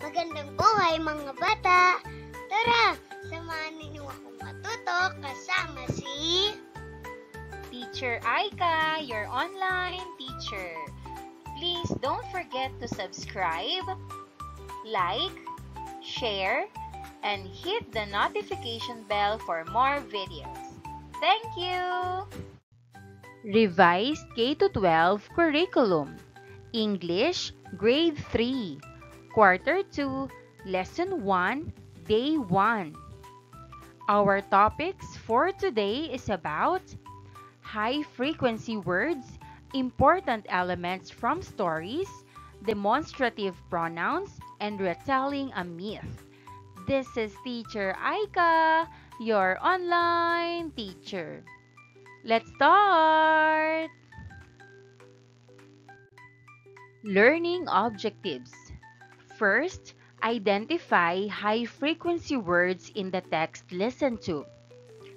Magandang buhay mga bata! Tara, samahan ninyo akong matuto kasama si Teacher Aika, your online teacher. Please don't forget to subscribe, like, share, and hit the notification bell for more videos. Thank you! Revised K-12 Curriculum English Grade 3 Quarter 2 Lesson 1 Day 1. Our topics for today is about high-frequency words, important elements from stories, demonstrative pronouns, and retelling a myth. This is Teacher Aika, your online teacher. Let's start! Learning objectives. First, identify high-frequency words in the text listened to.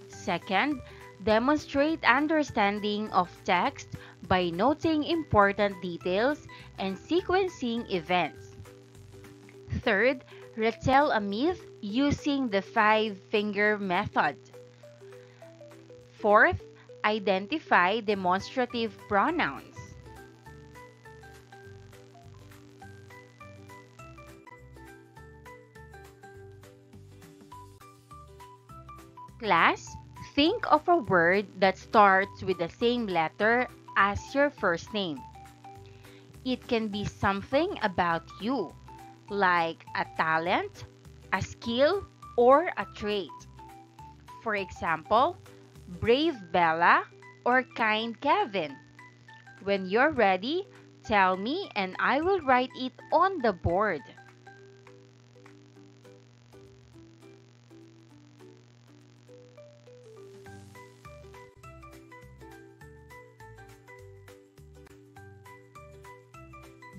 Second, demonstrate understanding of text by noting important details and sequencing events. Third, retell a myth using the five-finger method. Fourth, identify demonstrative pronouns. Class, think of a word that starts with the same letter as your first name. It can be something about you, like a talent, a skill, or a trait. For example, brave Bella or kind Kevin. When you're ready, tell me and I will write it on the board.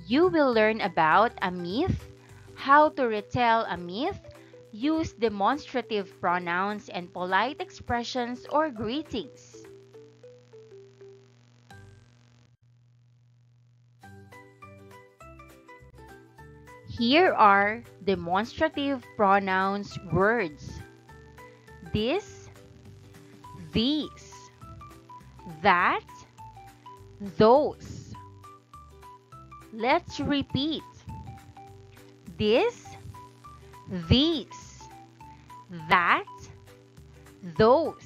You will learn about a myth, how to retell a myth, use demonstrative pronouns and polite expressions or greetings. Here are demonstrative pronouns words. This, these, that, those. Let's repeat. This, these, that, those.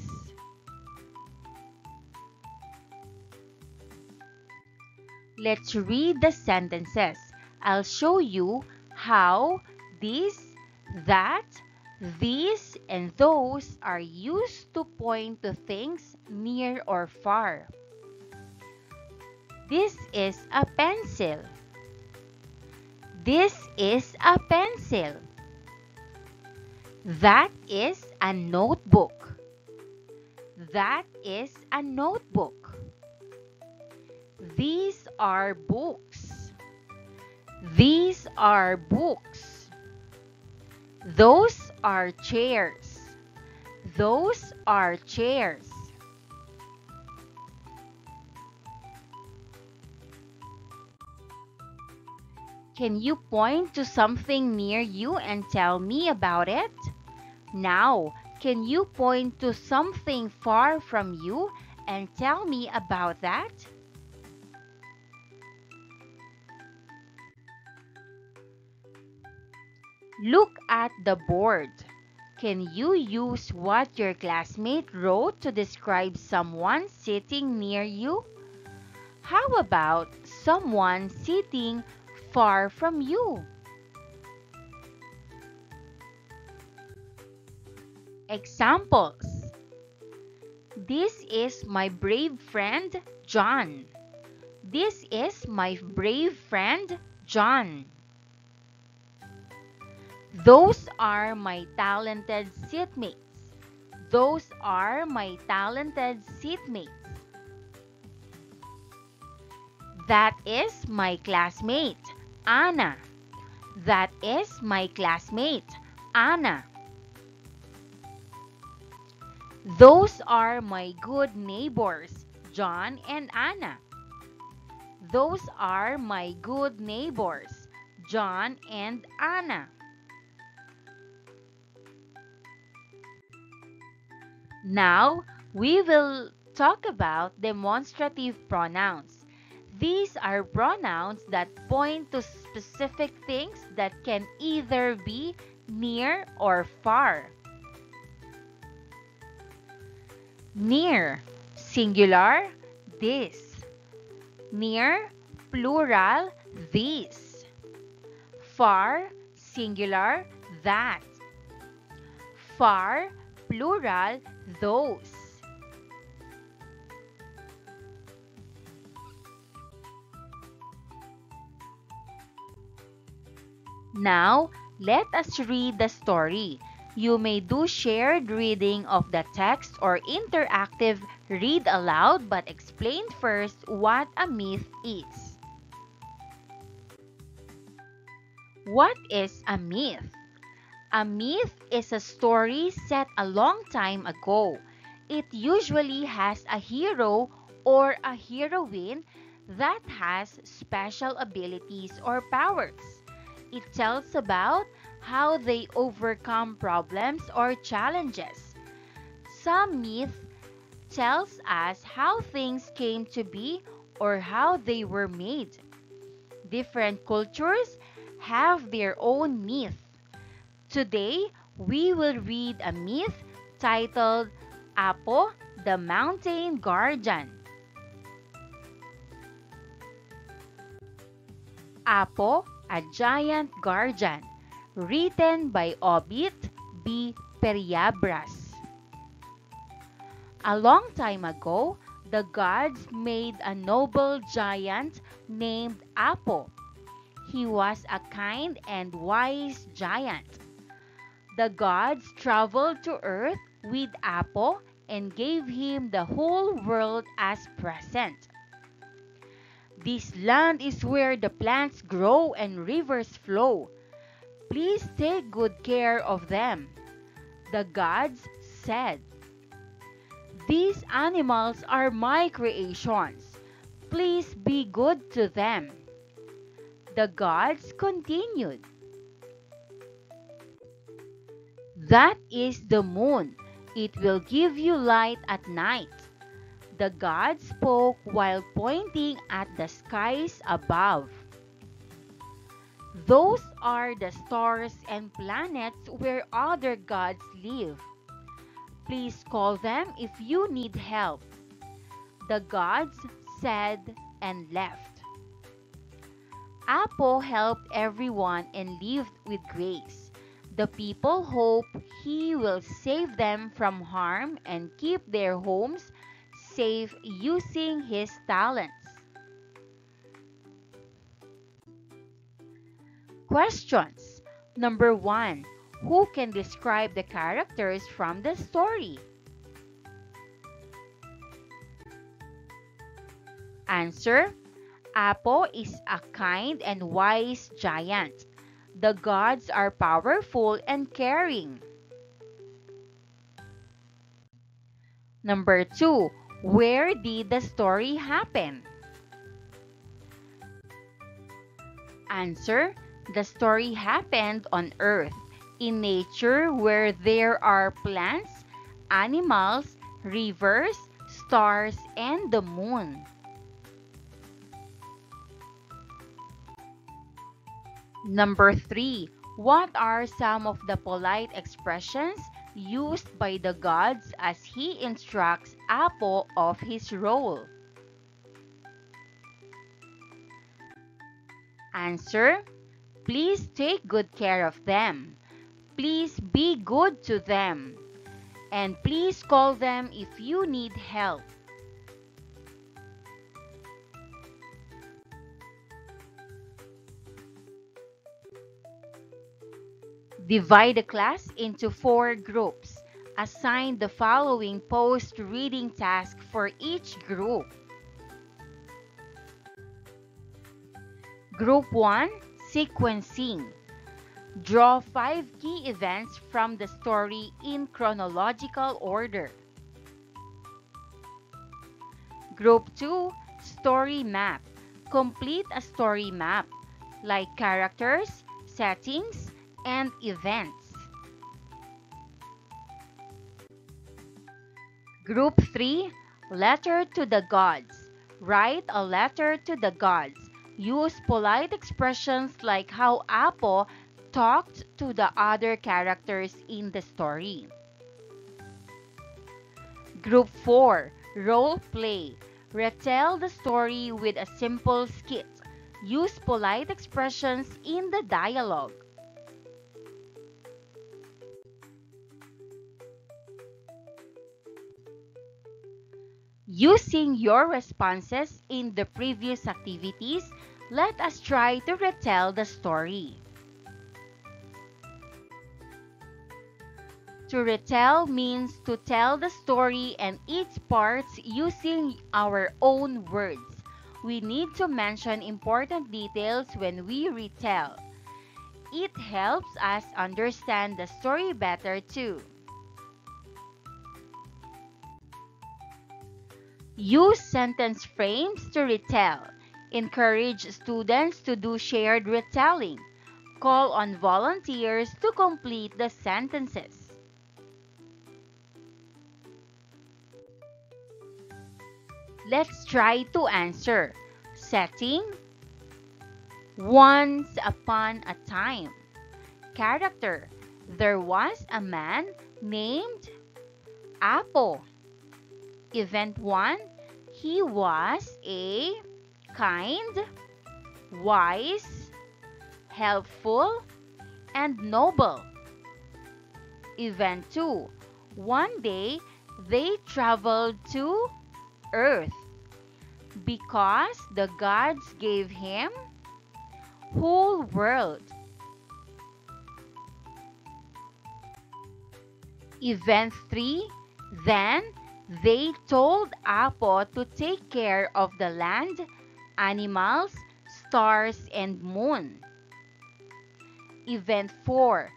Let's read the sentences. I'll show you how this, that, these, and those are used to point to things near or far. This is a pencil. This is a pencil. That is a notebook. That is a notebook. These are books. These are books. Those are chairs. Those are chairs. Can you point to something near you and tell me about it? Now, can you point to something far from you and tell me about that? Look at the board. Can you use what your classmate wrote to describe someone sitting near you? How about someone sitting far from you? Examples. This is my brave friend, John. This is my brave friend, John. Those are my talented seatmates. Those are my talented seatmates. That is my classmate, Anna. That is my classmate, Anna. Those are my good neighbors, John and Anna. Those are my good neighbors, John and Anna. Now, we will talk about demonstrative pronouns. These are pronouns that point to specific things that can either be near or far. Near, singular, this. Near, plural, these. Far, singular, that. Far, plural, those. Now, let us read the story. You may do shared reading of the text or interactive read aloud, but explain first what a myth is. What is a myth? A myth is a story set a long time ago. It usually has a hero or a heroine that has special abilities or powers. It tells about how they overcome problems or challenges. Some myth tells us how things came to be or how they were made. Different cultures have their own myth. Today, we will read a myth titled Apo, the Mountain Guardian. Apo, a Giant Guardian, written by Obit B. Periabras. A long time ago, the gods made a noble giant named Apo. He was a kind and wise giant. The gods traveled to Earth with Apo and gave him the whole world as present. This land is where the plants grow and rivers flow. Please take good care of them, the gods said. These animals are my creations. Please be good to them. The gods continued. That is the moon. It will give you light at night. The god spoke while pointing at the skies above. Those are the stars and planets where other gods live. Please call them if you need help. The gods said and left. Apo helped everyone and lived with grace. The people hope he will save them from harm and keep their homes safe using his talents. Questions. Number 1. Who can describe the characters from the story? Answer. Apo is a kind and wise giant. The gods are powerful and caring. Number 2. Where did the story happen? Answer. The story happened on Earth, in nature where there are plants, animals, rivers, stars, and the moon. Number 3. What are some of the polite expressions used by the gods as he instructs Apo of his role? Answer. Please take good care of them. Please be good to them. And please call them if you need help. Divide the class into 4 groups. Assign the following post-reading task for each group. Group 1, Sequencing. Draw 5 key events from the story in chronological order. Group 2, Story Map. Complete a story map. like characters, settings, and events. Group 3, letter to the gods. Write a letter to the gods. Use polite expressions like how Apo talked to the other characters in the story. Group 4, role play. Retell the story with a simple skit. Use polite expressions in the dialogue. Using your responses in the previous activities, let us try to retell the story. To retell means to tell the story and its parts using our own words. We need to mention important details when we retell. It helps us understand the story better too. Use sentence frames to retell. Encourage students to do shared retelling. Call on volunteers to complete the sentences. Let's try to answer. Setting: once upon a time. Character: there was a man named Apo. Event 1, he was a kind, wise, helpful, and noble. Event 2, one day they traveled to Earth because the gods gave him whole world. Event 3, then they told Apo to take care of the land, animals, stars, and moon. Event 4,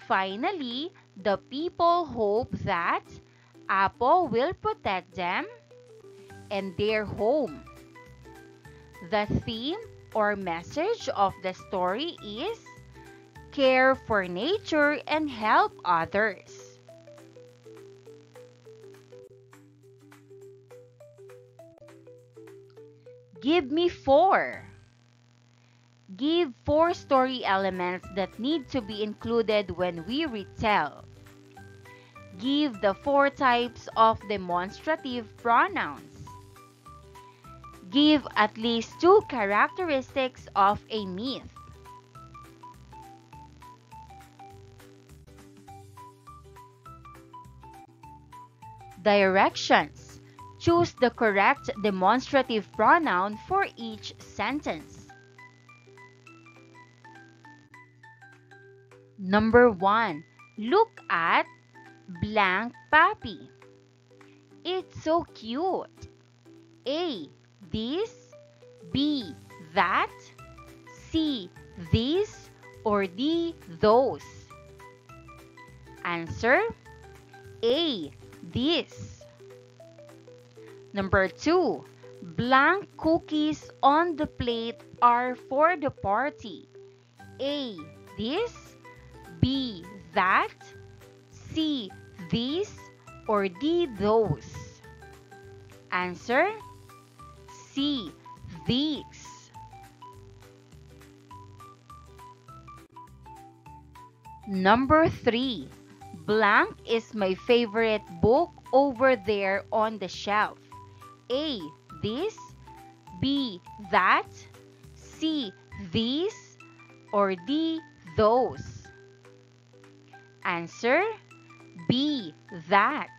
finally, the people hope that Apo will protect them and their home. The theme or message of the story is care for nature and help others. Give me 4. Give 4 story elements that need to be included when we retell. Give the 4 types of demonstrative pronouns. Give at least 2 characteristics of a myth. Directions. Choose the correct demonstrative pronoun for each sentence. Number 1. Look at blank puppy. It's so cute. A. This. B. That. C. This. Or D. Those. Answer: A. This. Number 2. Blank cookies on the plate are for the party. A. This. B. That. C. These. Or D. Those. Answer: C. These. Number 3. Blank is my favorite book over there on the shelf. A. This. B. That. C. These. Or D. Those. Answer: B. That.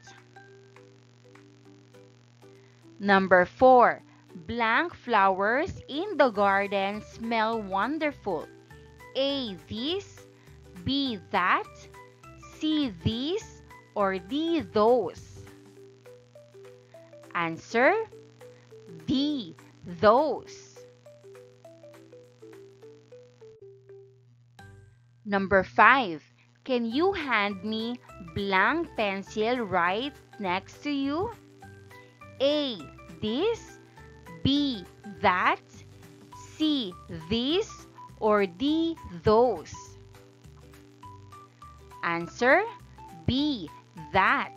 Number 4. Blank flowers in the garden smell wonderful. A. This. B. That. C. These. Or D. Those. Answer: D. Those. Number 5. Can you hand me blank pencil right next to you? A. This. B. That. C. This. or D, those? Answer B, that.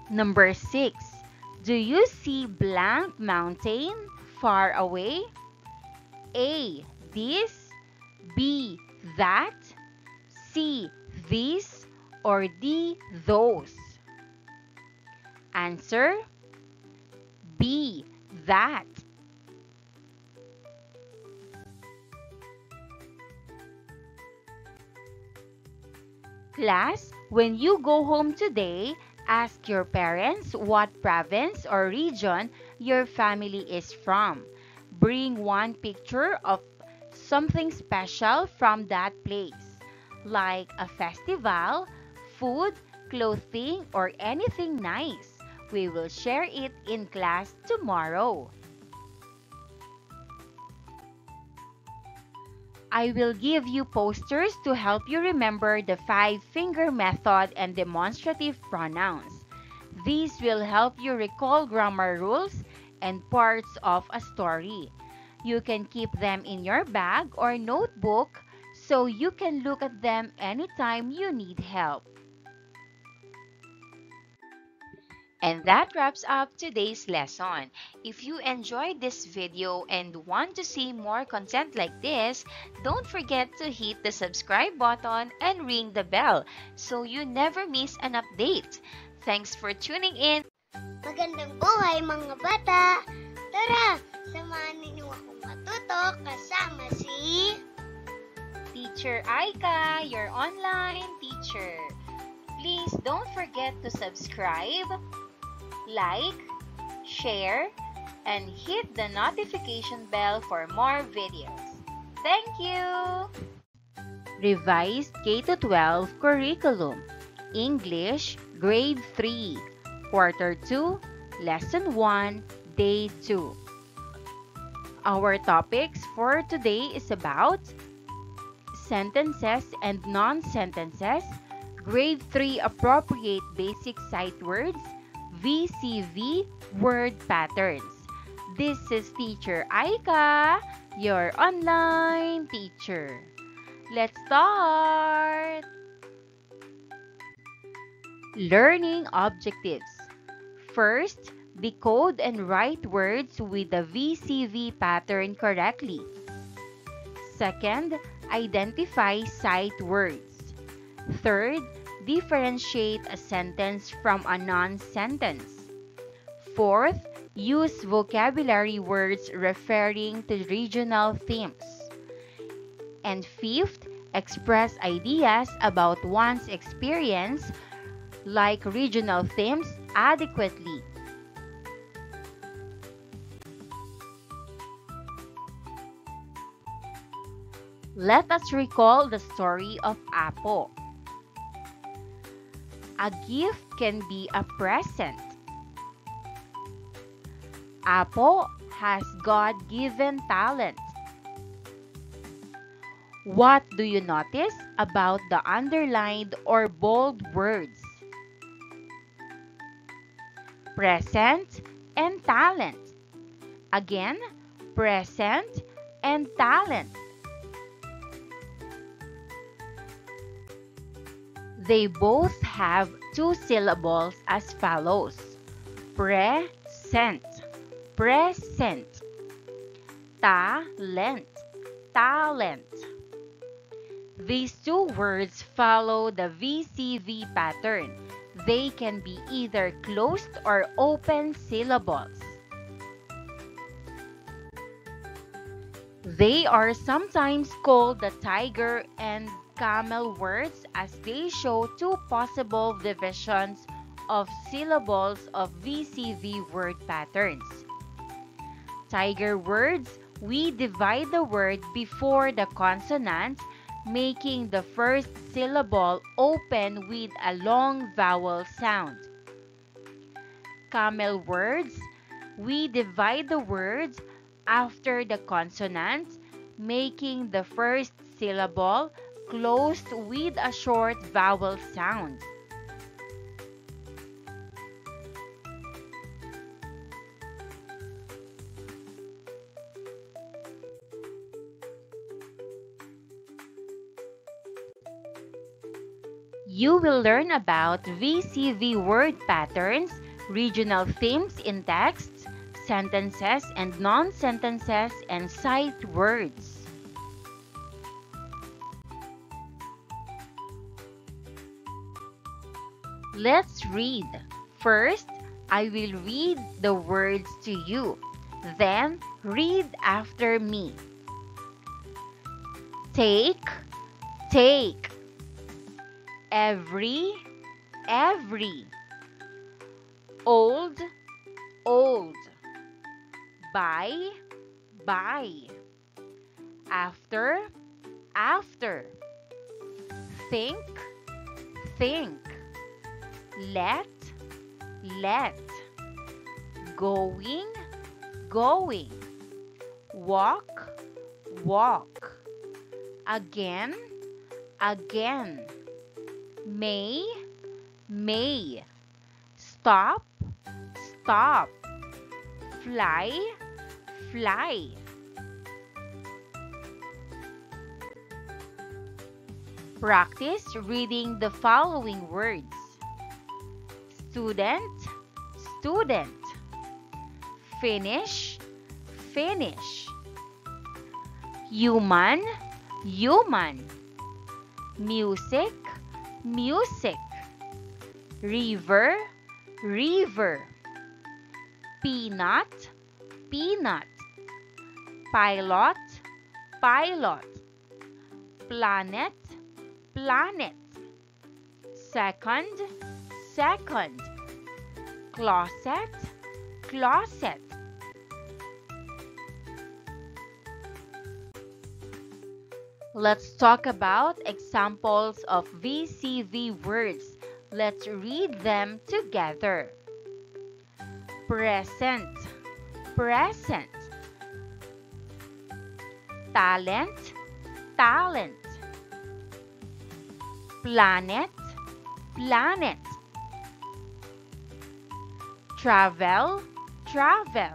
Number 6. Do you see blank mountain far away? A, this, B, that, C, this, or D, those? Answer B, that. Class, when you go home today, ask your parents what province or region your family is from. Bring one picture of something special from that place, like a festival, food, clothing, or anything nice. We will share it in class tomorrow. I will give you posters to help you remember the 5-finger method and demonstrative pronouns. These will help you recall grammar rules and parts of a story. You can keep them in your bag or notebook so you can look at them anytime you need help. And that wraps up today's lesson. If you enjoyed this video and want to see more content like this, don't forget to hit the subscribe button and ring the bell so you never miss an update. Thanks for tuning in. Magandang buhay mga bata! Tara, samahan ninyo akong matuto kasama si Teacher Aika, your online teacher. Please don't forget to subscribe, like, share, and hit the notification bell for more videos. Thank you! Revised K-12 Curriculum English Grade 3 Quarter 2 Lesson 1 Day 2. Our topics for today is about sentences and non-sentences, Grade 3 Appropriate Basic Sight Words, VCV Word Patterns. This is Teacher Aika, your online teacher. Let's start! Learning objectives. First, decode and write words with the VCV pattern correctly. Second, identify sight words. Third, differentiate a sentence from a non-sentence. Fourth, use vocabulary words referring to regional themes. And fifth, express ideas about one's experience like regional themes adequately. Let us recall the story of Apo. A gift can be a present. Apo has God-given talent. What do you notice about the underlined or bold words? Present and talent. Again, present and talent. They both have 2 syllables as follows. Present, present. Talent, talent. These 2 words follow the VCV pattern. They can be either closed or open syllables. They are sometimes called the tiger and camel words as they show 2 possible divisions of syllables of VCV word patterns. Tiger words, we divide the word before the consonant, making the first syllable open with a long vowel sound. Camel words, we divide the words after the consonant, making the first syllable closed with a short vowel sound. You will learn about VCV word patterns, regional themes in texts, sentences and non-sentences, and sight words. Let's read. First, I will read the words to you. Then, read after me. Take, take. Every, every. Old, old. Buy, buy. After, after. Think, think. Let, let. Going, going. Walk, walk. Again, again. May, may. Stop, stop. Fly, fly. Practice reading the following words. Student, student. Finish, finish. Human, human. Music, music. River, river. Peanut, peanut. Pilot, pilot. Planet, planet. Second, second. Closet, closet. Let's talk about examples of VCV words. Let's read them together. Present, present. Talent, talent. Planet, planet. Travel, travel.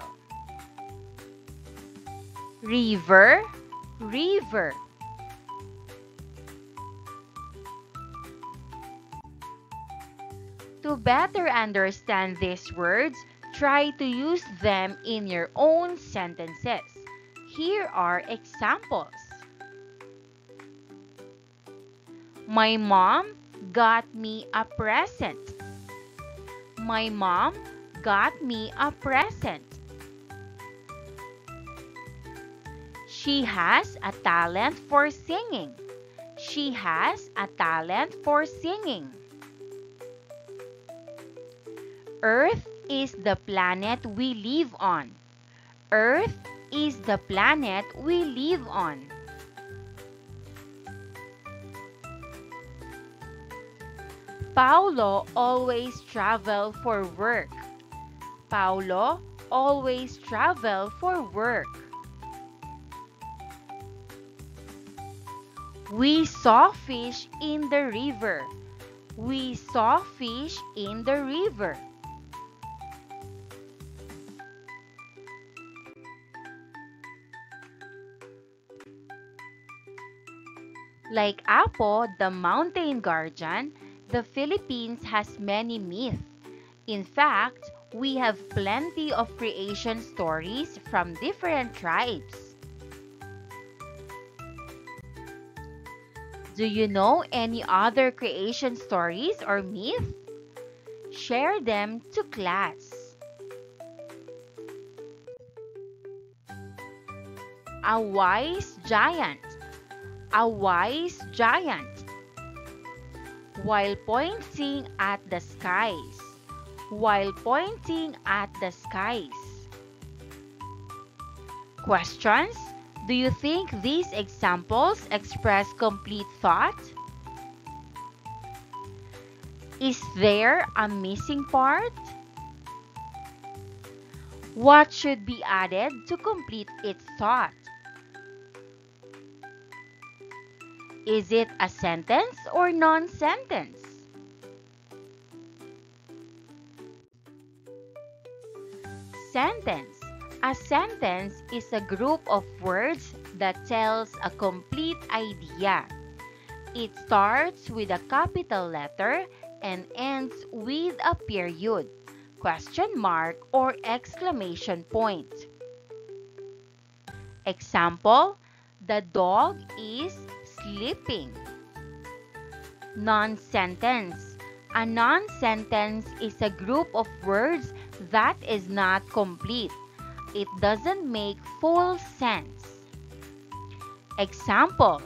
River, river. To better understand these words, try to use them in your own sentences. Here are examples. My mom got me a present. My mom got me a present. She has a talent for singing. She has a talent for singing. Earth is the planet we live on. Earth is the planet we live on. Paulo always travel for work. Paulo always travel for work. We saw fish in the river. We saw fish in the river. Like Apo, the mountain guardian, the Philippines has many myths. In fact, we have plenty of creation stories from different tribes. Do you know any other creation stories or myths? Share them to class. A wise giant. A wise giant. While pointing at the skies. While pointing at the skies. Questions? Do you think these examples express complete thought? Is there a missing part? What should be added to complete its thought? Is it a sentence or non-sentence? Sentence. A sentence is a group of words that tells a complete idea. It starts with a capital letter and ends with a period, question mark, or exclamation point. Example, the dog is sleeping. Non-sentence. A non-sentence is a group of words that is not complete. It doesn't make full sense. Example,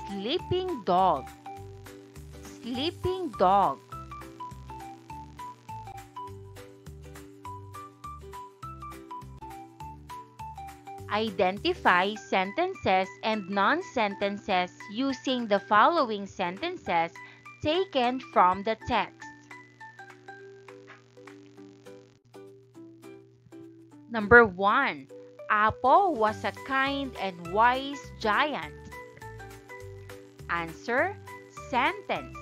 sleeping dog. Sleeping dog. Identify sentences and non-sentences using the following sentences taken from the text. Number 1. Apo was a kind and wise giant. Answer, sentence.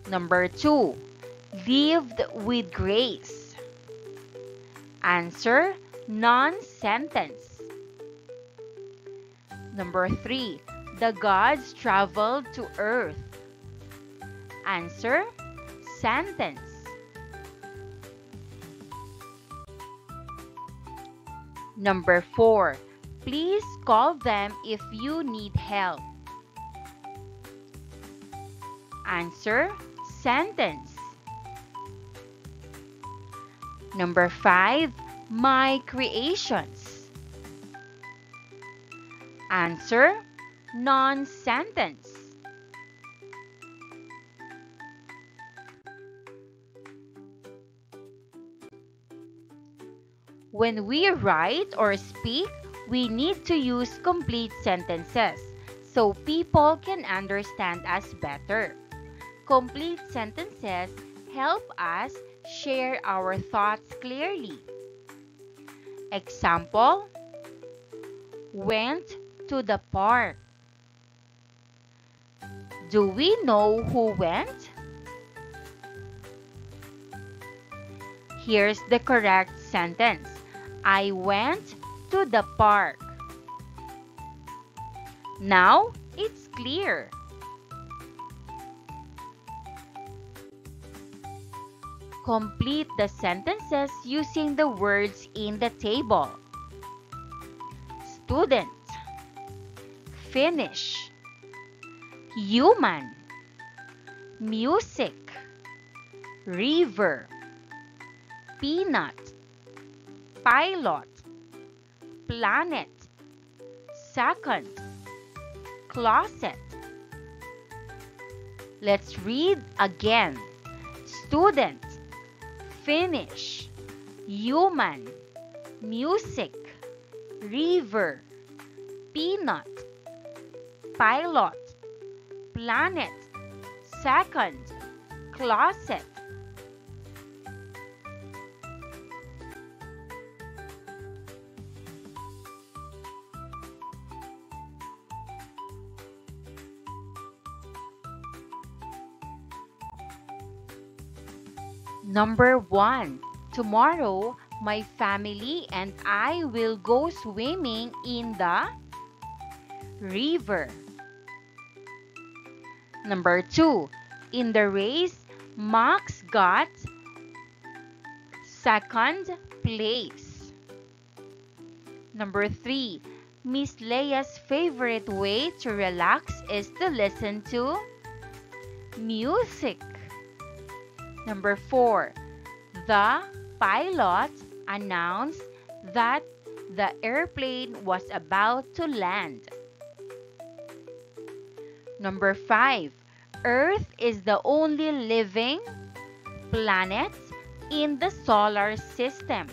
Number 2. Lived with grace. Answer, non-sentence. Number 3. The gods traveled to earth. Answer, sentence. Number 4. Please call them if you need help. Answer, sentence. Number 5. My creations. Answer, non-sentence. When we write or speak, we need to use complete sentences so people can understand us better. Complete sentences help us share our thoughts clearly. Example, went to the park. Do we know who went? Here's the correct sentence. I went to the park. Now it's clear. Complete the sentences using the words in the table. Student, finish, human, music, river, peanut, pilot, planet, second, closet. Let's read again. Student, finish, human, music, river, peanut, pilot, planet, second, closet. Number 1. Tomorrow, my family and I will go swimming in the river. Number 2. In the race, Max got second place. Number 3. Miss Leia's favorite way to relax is to listen to music. Number 4. The pilot announced that the airplane was about to land. Number 5. Earth is the only living planet in the solar system.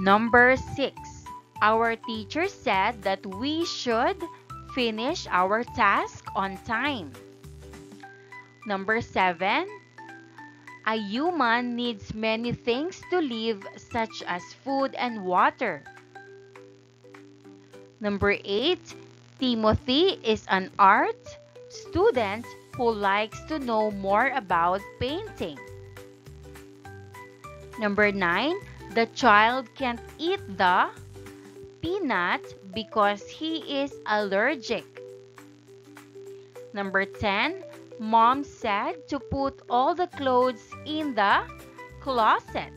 Number 6. Our teacher said that we should finish our task on time. Number 7. A human needs many things to live, such as food and water. Number 8. Timothy is an art student who likes to know more about painting. Number 9, the child can't eat the peanut because he is allergic. Number 10, Mom said to put all the clothes in the closet.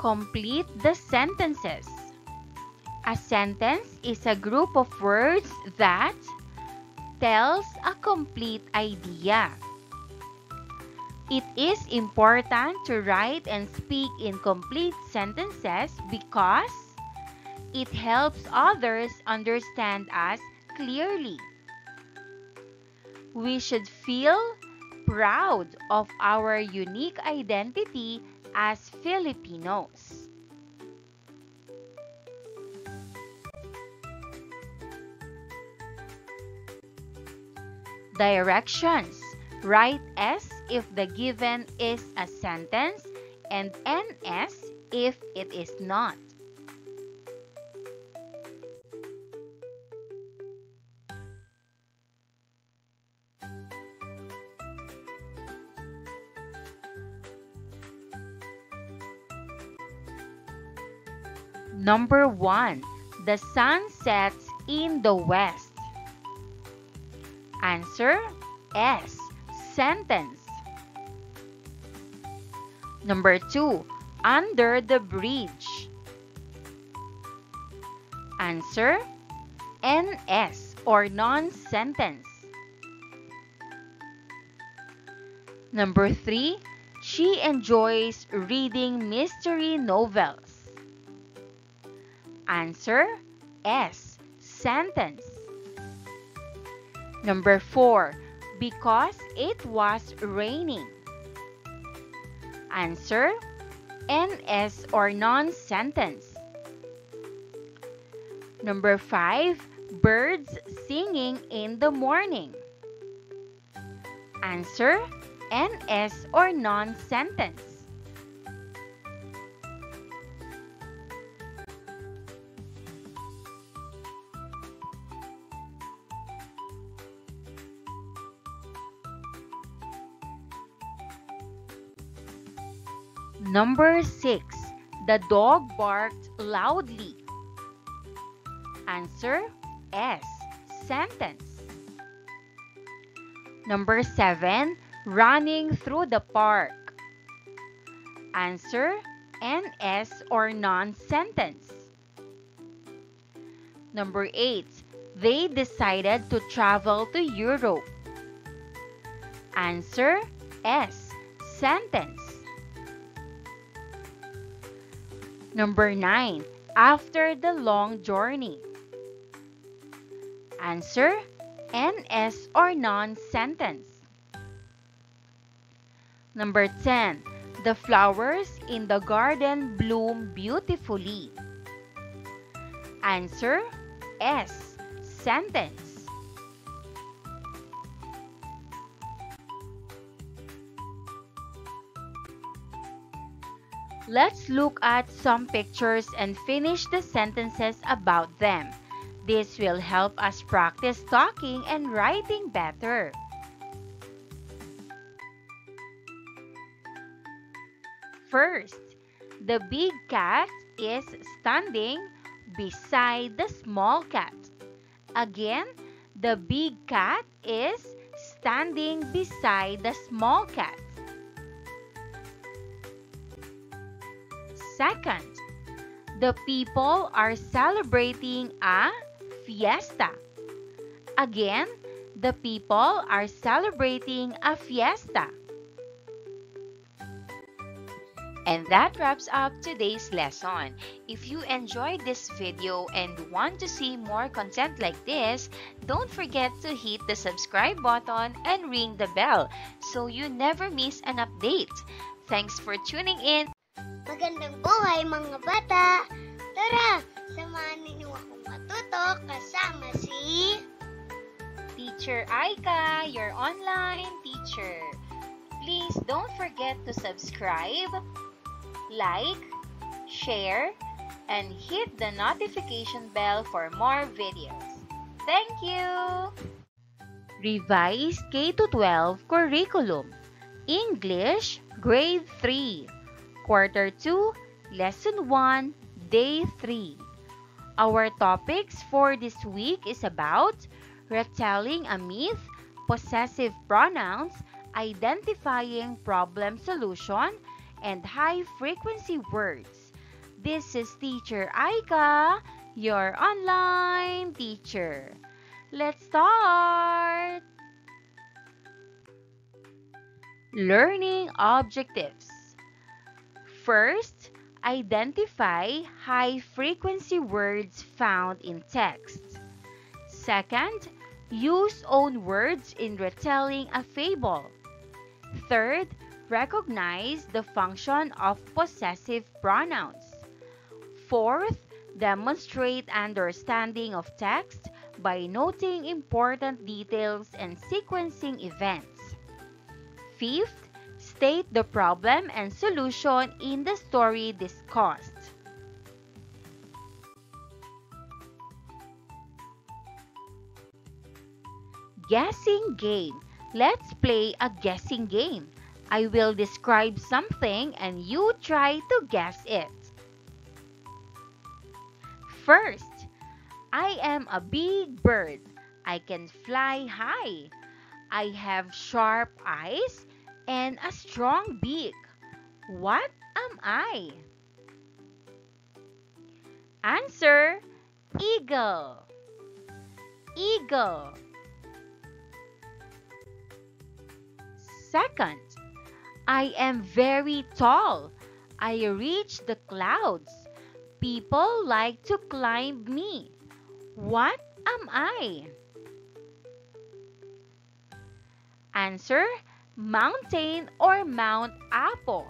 Complete the sentences. A sentence is a group of words that tells a complete idea. It is important to write and speak in complete sentences because it helps others understand us clearly. We should feel proud of our unique identity as Filipinos. Directions. Write S if the given is a sentence and NS if it is not. Number 1. The sun sets in the west. Answer S. Sentence. Number 2. Under the bridge. Answer NS or non-sentence. Number 3. She enjoys reading mystery novels. Answer S. Sentence. Number 4. Because it was raining. Answer NS or non-sentence. Number 5. Birds singing in the morning. Answer NS or non-sentence. Number 6. The dog barked loudly. Answer S. Sentence. Number 7. Running through the park. Answer NS or non-sentence. Number 8. They decided to travel to Europe. Answer S. Sentence. Number 9. After the long journey. Answer NS or non-sentence. Number 10. The flowers in the garden bloom beautifully. Answer S. Sentence. Let's look at some pictures and finish the sentences about them. This will help us practice talking and writing better. First, the big cat is standing beside the small cat. Again, the big cat is standing beside the small cat. Second, the people are celebrating a fiesta. Again, the people are celebrating a fiesta. And that wraps up today's lesson. If you enjoyed this video and want to see more content like this, don't forget to hit the subscribe button and ring the bell so you never miss an update. Thanks for tuning in. Magandang buhay mga bata! Tara, samahan ninyo akong matuto kasama si Teacher Aika, your online teacher. Please don't forget to subscribe, like, share, and hit the notification bell for more videos. Thank you! Revised K-12 Curriculum. English, Grade 3. Quarter 2, Lesson 1, Day 3. Our topics for this week is about retelling a myth, possessive pronouns, identifying problem solution, and high-frequency words. This is Teacher Aika, your online teacher. Let's start! Learning objectives. First, identify high-frequency words found in text. Second, use own words in retelling a fable. Third, recognize the function of possessive pronouns. Fourth, demonstrate understanding of text by noting important details and sequencing events. Fifth, state the problem and solution in the story discussed. Guessing game. Let's play a guessing game. I will describe something and you try to guess it. First, I am a big bird. I can fly high. I have sharp eyes and a strong beak. What am I? Answer: eagle. Eagle. Second, I am very tall. I reach the clouds. People like to climb me. What am I? Answer: mountain or Mount Apo.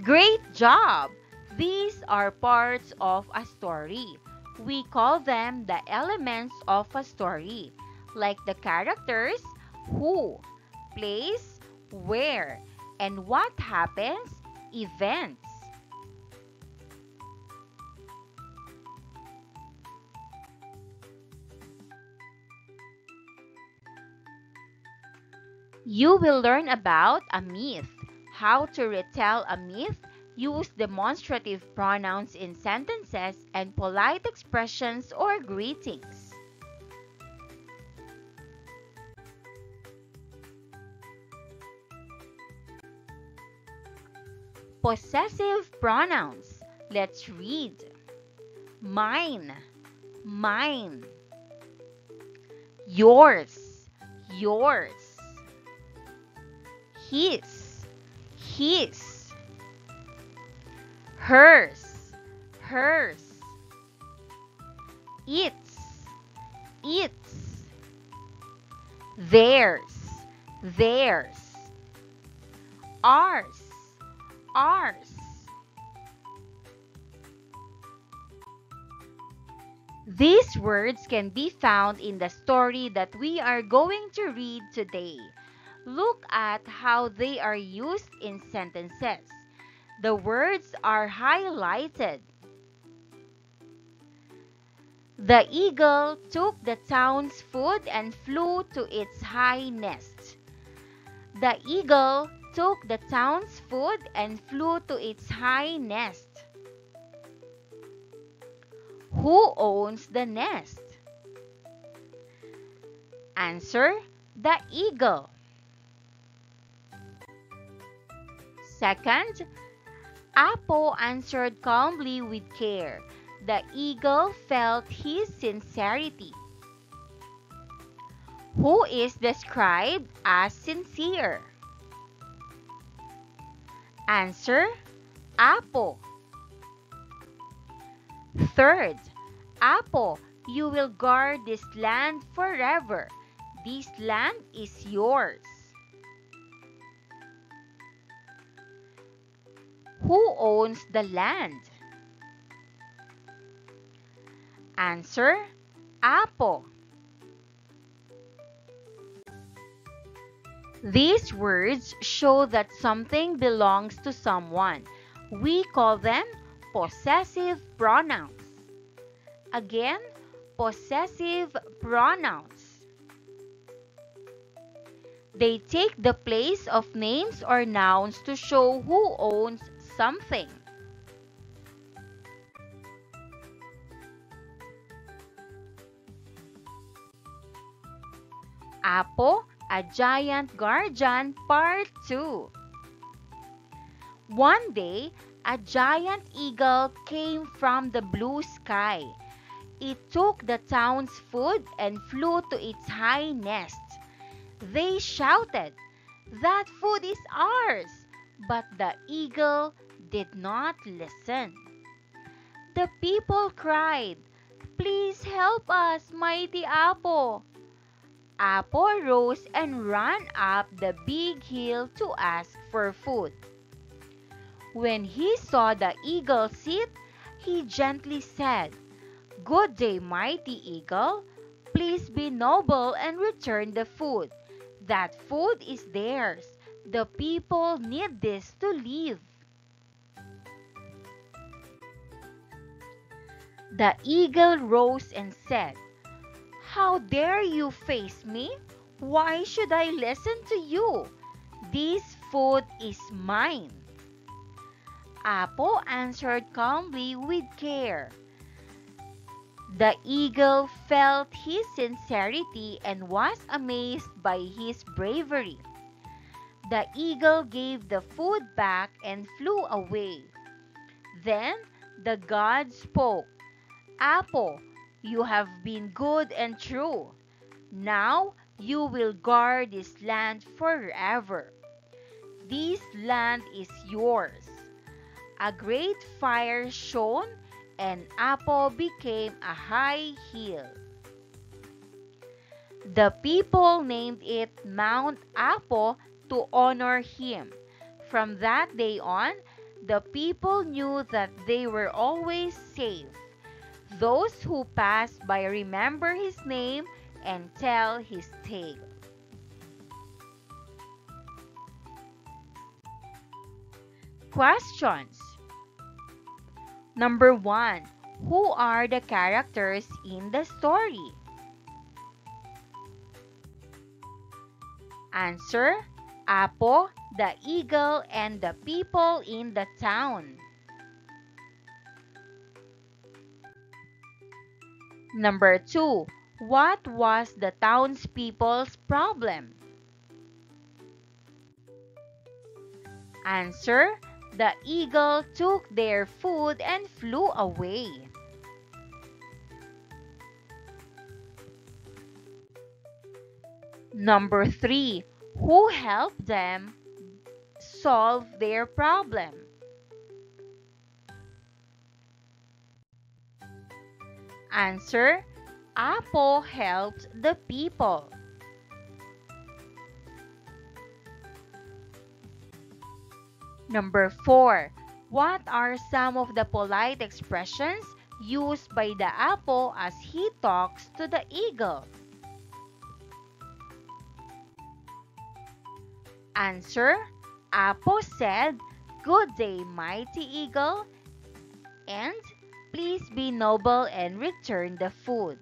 Great job! These are parts of a story. We call them the elements of a story, like the characters, who, place, where, and what happens, events. You will learn about a myth, how to retell a myth, use demonstrative pronouns in sentences, and polite expressions or greetings. Possessive pronouns. Let's read. Mine, mine. Yours, yours. His, his. Hers, hers. Its, its. Theirs, theirs. Ours, ours. These words can be found in the story that we are going to read today. Look at how they are used in sentences. The words are highlighted. The eagle took the town's food and flew to its high nest. The eagle took the town's food and flew to its high nest. Who owns the nest? Answer: the eagle. Second, Apo answered calmly with care. The eagle felt his sincerity. Who is described as sincere? Answer: Apo. Third, Apo, you will guard this land forever. This land is yours. Who owns the land? Answer: Apo. These words show that something belongs to someone. We call them possessive pronouns. Again, possessive pronouns. They take the place of names or nouns to show who owns something. Apo, a Giant Guardian, Part 2. One day, a giant eagle came from the blue sky. It took the town's food and flew to its high nest. They shouted, "That food is ours!" But the eagle did not listen. The people cried, "Please help us, mighty Apo!" Apo rose and ran up the big hill to ask for food. When he saw the eagle sit, he gently said, "Good day, mighty eagle. Please be noble and return the food. That food is theirs. The people need this to live." The eagle rose and said, "How dare you face me? Why should I listen to you? This food is mine." Apo answered calmly with care. The eagle felt his sincerity and was amazed by his bravery. The eagle gave the food back and flew away. Then the god spoke, "Apo, you have been good and true. Now you will guard this land forever. This land is yours." A great fire shone, and Apo became a high hill. The people named it Mount Apo to honor him. From that day on, the people knew that they were always safe. Those who pass by remember his name and tell his tale. Questions. Number 1. Who are the characters in the story? Answer: Apo, the eagle, and the people in the town. Number 2. What was the townspeople's problem? Answer: the eagle took their food and flew away. Number 3. Who helped them solve their problem? Answer: Apo helped the people. Number 4. What are some of the polite expressions used by the Apo as he talks to the eagle? Answer: Apo said, "Good day, mighty eagle," and "Please be noble and return the food."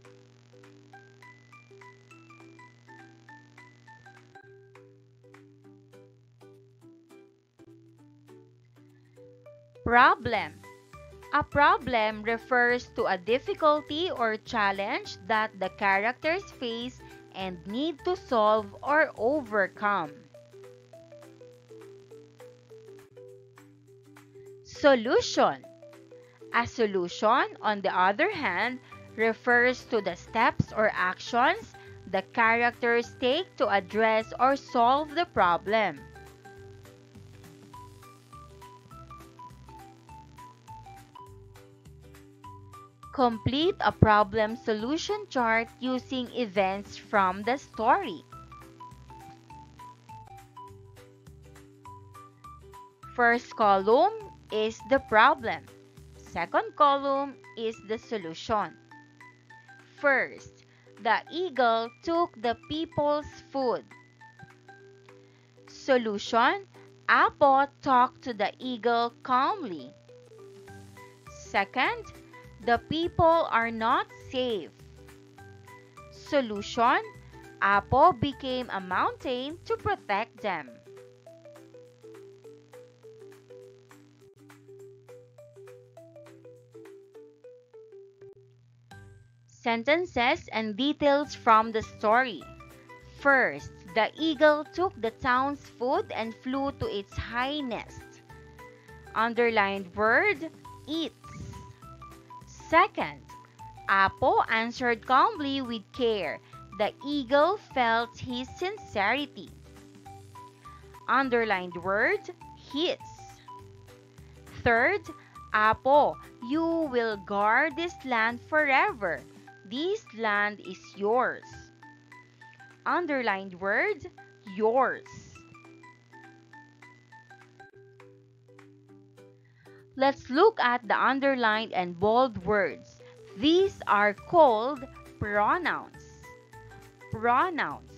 Problem. A problem refers to a difficulty or challenge that the characters face and need to solve or overcome. Solution. A solution, on the other hand, refers to the steps or actions the characters take to address or solve the problem. Complete a problem solution chart using events from the story. First column is the problem. Second column is the solution. First, the eagle took the people's food. Solution: Apo talked to the eagle calmly. Second, the people are not safe. Solution: Apo became a mountain to protect them. Sentences and details from the story. First, the eagle took the town's food and flew to its high nest. Underlined word, eats. Second, Apo answered calmly with care. The eagle felt his sincerity. Underlined word, hits. Third, Apo, you will guard this land forever. This land is yours. Underlined word, yours. Let's look at the underlined and bold words. These are called pronouns. Pronouns.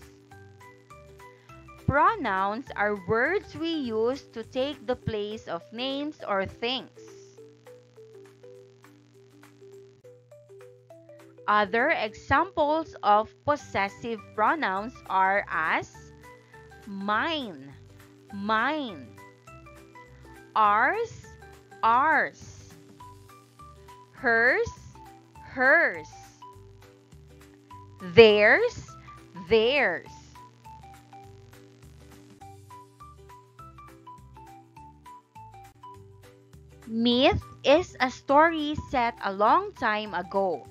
Pronouns are words we use to take the place of names or things. Other examples of possessive pronouns are as mine, mine, ours, ours, hers, hers, theirs, theirs. Myth is a story set a long time ago.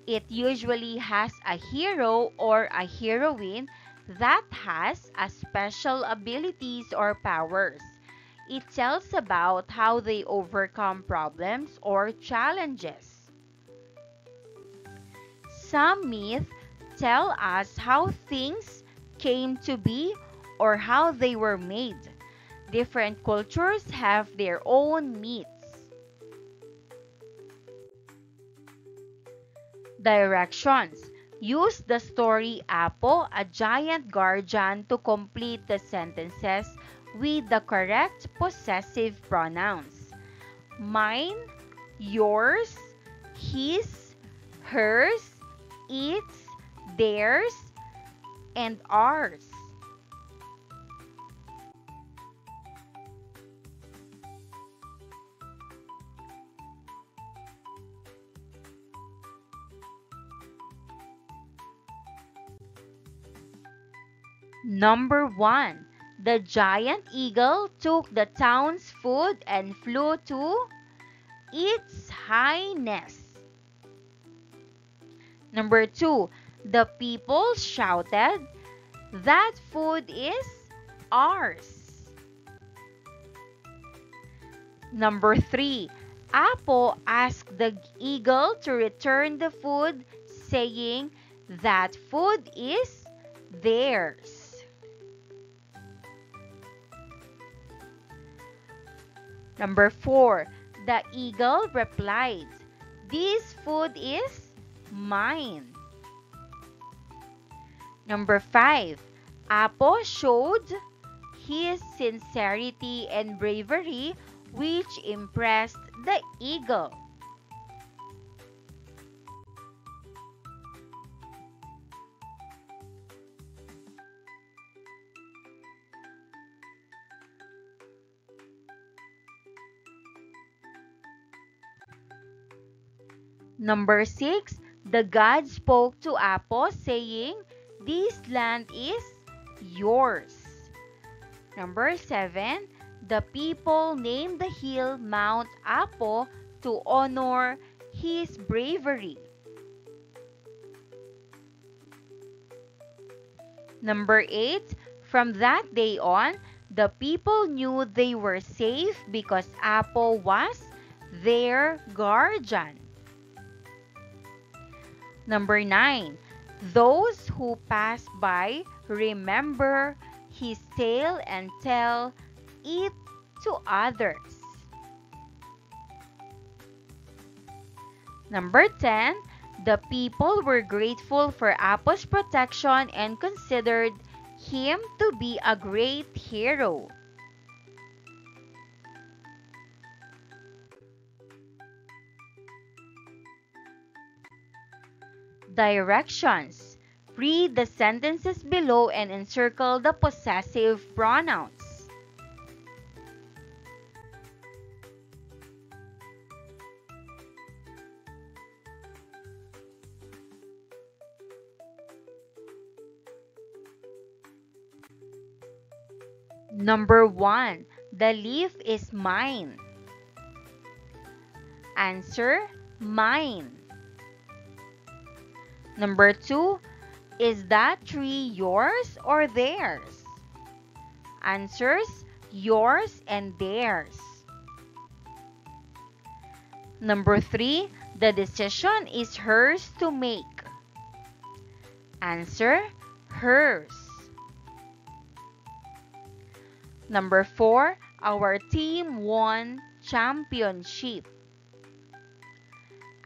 It usually has a hero or a heroine that has a special abilities or powers. It tells about how they overcome problems or challenges. Some myths tell us how things came to be or how they were made. Different cultures have their own myths. Directions. Use the story Apo, a giant guardian, to complete the sentences with the correct possessive pronouns. Mine, yours, his, hers, its, theirs, and ours. Number 1. The giant eagle took the town's food and flew to its high nest. Number 2. The people shouted, "That food is ours." Number 3. Apo asked the eagle to return the food, saying, "That food is theirs." Number 4. The eagle replied, "This food is mine." Number 5. Apo showed his sincerity and bravery, which impressed the eagle. Number 6. The god spoke to Apo, saying, "This land is yours." Number 7. The people named the hill Mount Apo to honor his bravery. Number 8. From that day on, the people knew they were safe because Apo was their guardian. Number 9. Those who pass by remember his tale and tell it to others. Number 10. The people were grateful for Apo's protection and considered him to be a great hero. Directions. Read the sentences below and encircle the possessive pronouns. Number 1. The leaf is mine. Answer, mine. Number 2. Is that tree yours or theirs? Answers, yours and theirs. Number 3. The decision is hers to make. Answer, hers. Number 4. Our team won championship.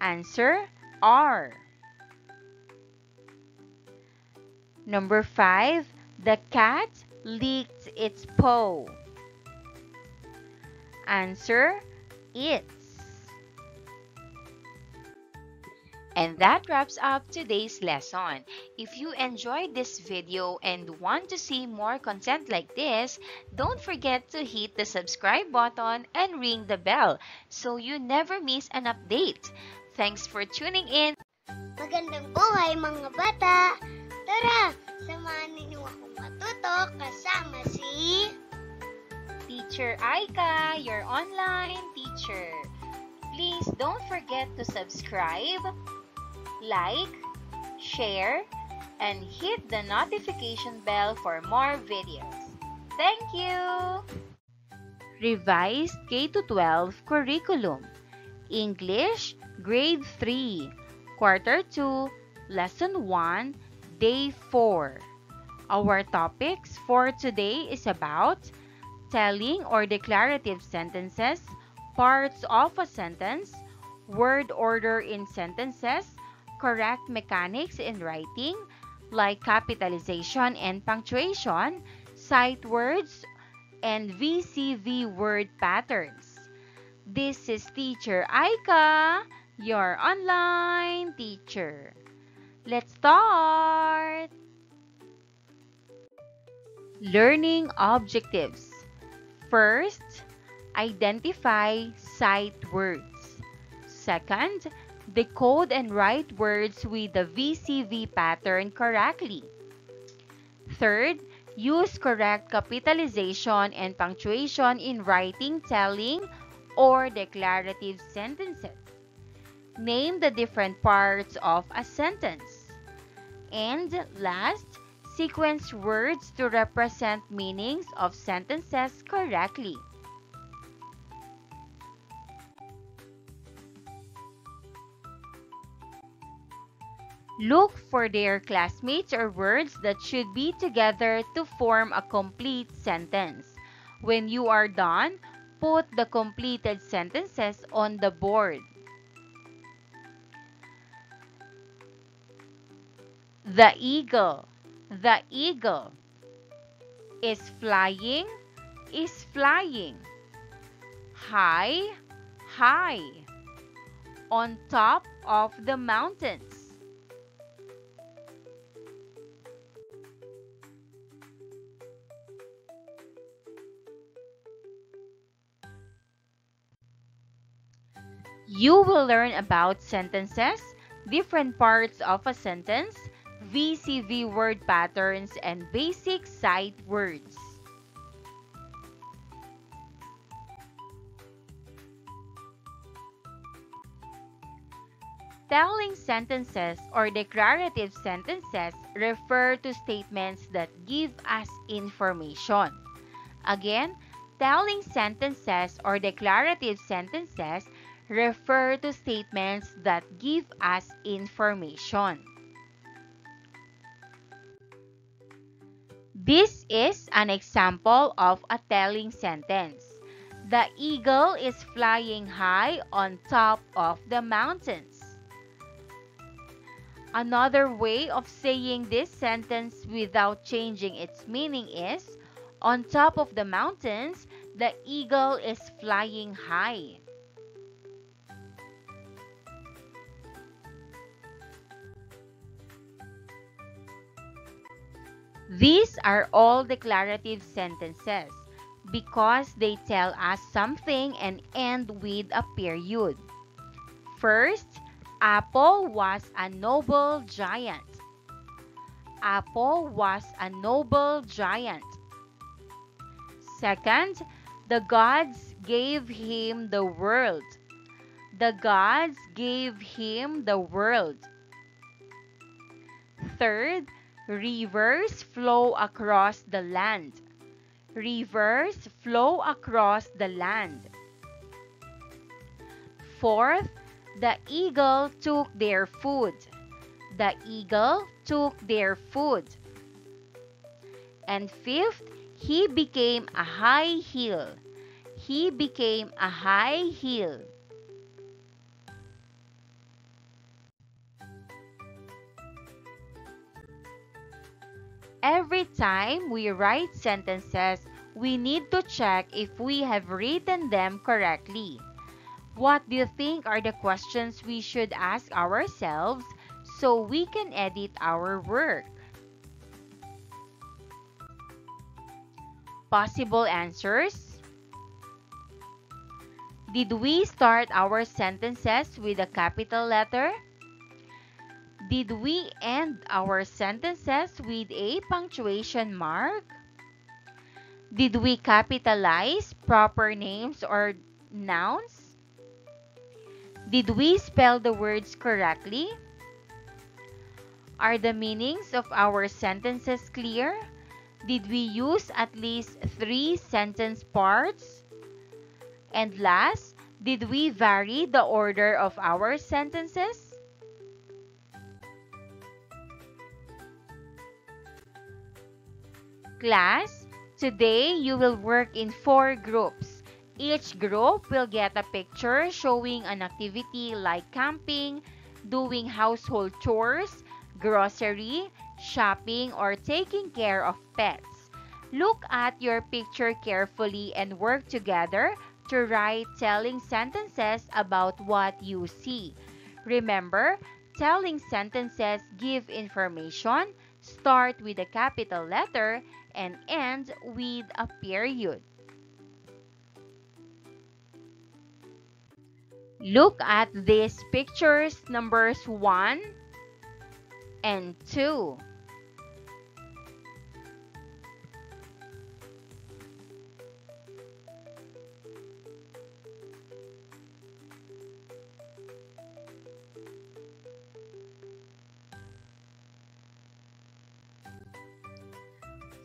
Answer, our. Number 5. The cat licked its paw. Answer, its. And that wraps up today's lesson. If you enjoyed this video and want to see more content like this, don't forget to hit the subscribe button and ring the bell so you never miss an update. Thanks for tuning in. Magandang buhay mga bata! Tara, samahan ninyo akong matuto kasama si Teacher Aika, your online teacher. Please don't forget to subscribe, like, share, and hit the notification bell for more videos. Thank you! Revised K-12 Curriculum. English, Grade 3, Quarter 2, Lesson 1, Day 4. Our topics for today is about telling or declarative sentences, parts of a sentence, word order in sentences, correct mechanics in writing, like capitalization and punctuation, sight words, and VCV word patterns. This is Teacher Aika, your online teacher. Let's start! Learning objectives. First, identify sight words. Second, decode and write words with the VCV pattern correctly. Third, use correct capitalization and punctuation in writing, telling, or declarative sentences. Name the different parts of a sentence. And last, sequence words to represent meanings of sentences correctly. Look for their classmates or words that should be together to form a complete sentence. When you are done, put the completed sentences on the board. The eagle. The eagle is flying, high, high, on top of the mountains. You will learn about sentences, different parts of a sentence, VCV word patterns, and basic sight words. Telling sentences or declarative sentences refer to statements that give us information. Again, telling sentences or declarative sentences refer to statements that give us information. This is an example of a telling sentence. The eagle is flying high on top of the mountains. Another way of saying this sentence without changing its meaning is, on top of the mountains, the eagle is flying high. These are all declarative sentences because they tell us something and end with a period. First, Apple was a noble giant. Apple was a noble giant. Second, the gods gave him the world. The gods gave him the world. Third, rivers flow across the land. Rivers flow across the land. Fourth, the eagle took their food. The eagle took their food. And fifth, he became a high hill. He became a high hill. Every time we write sentences, we need to check if we have written them correctly. What do you think are the questions we should ask ourselves so we can edit our work? Possible answers. Did we start our sentences with a capital letter? Did we end our sentences with a punctuation mark? Did we capitalize proper names or nouns? Did we spell the words correctly? Are the meanings of our sentences clear? Did we use at least 3 sentence parts? And last, did we vary the order of our sentences? Class, today you will work in 4 groups. Each group will get a picture showing an activity like camping, doing household chores, grocery, shopping, or taking care of pets. Look at your picture carefully and work together to write telling sentences about what you see. Remember, telling sentences give information, start with a capital letter, and end with a period. Look at these pictures, numbers 1 and 2.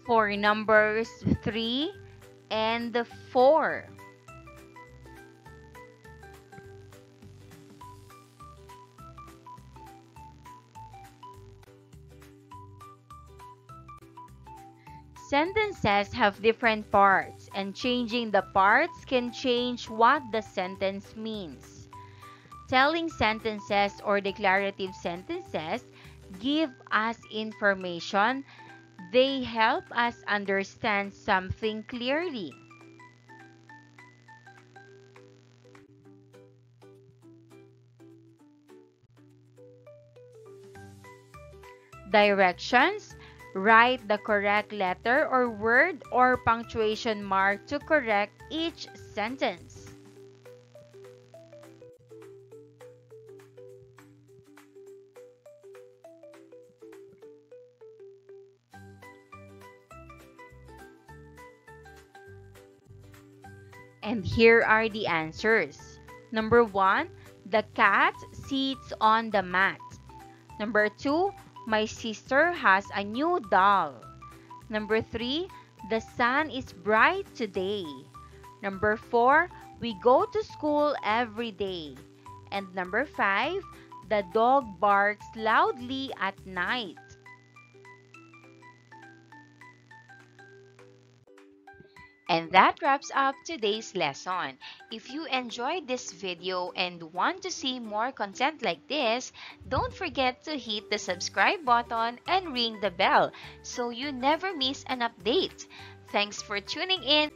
For numbers 3 and 4. Sentences have different parts, and changing the parts can change what the sentence means. Telling sentences or declarative sentences give us information. They help us understand something clearly. Directions: write the correct letter or word or punctuation mark to correct each sentence. And here are the answers. Number 1, the cat sits on the mat. Number 2, my sister has a new doll. Number 3, the sun is bright today. Number 4, we go to school every day. And number 5, the dog barks loudly at night. And that wraps up today's lesson. If you enjoyed this video and want to see more content like this, don't forget to hit the subscribe button and ring the bell so you never miss an update. Thanks for tuning in.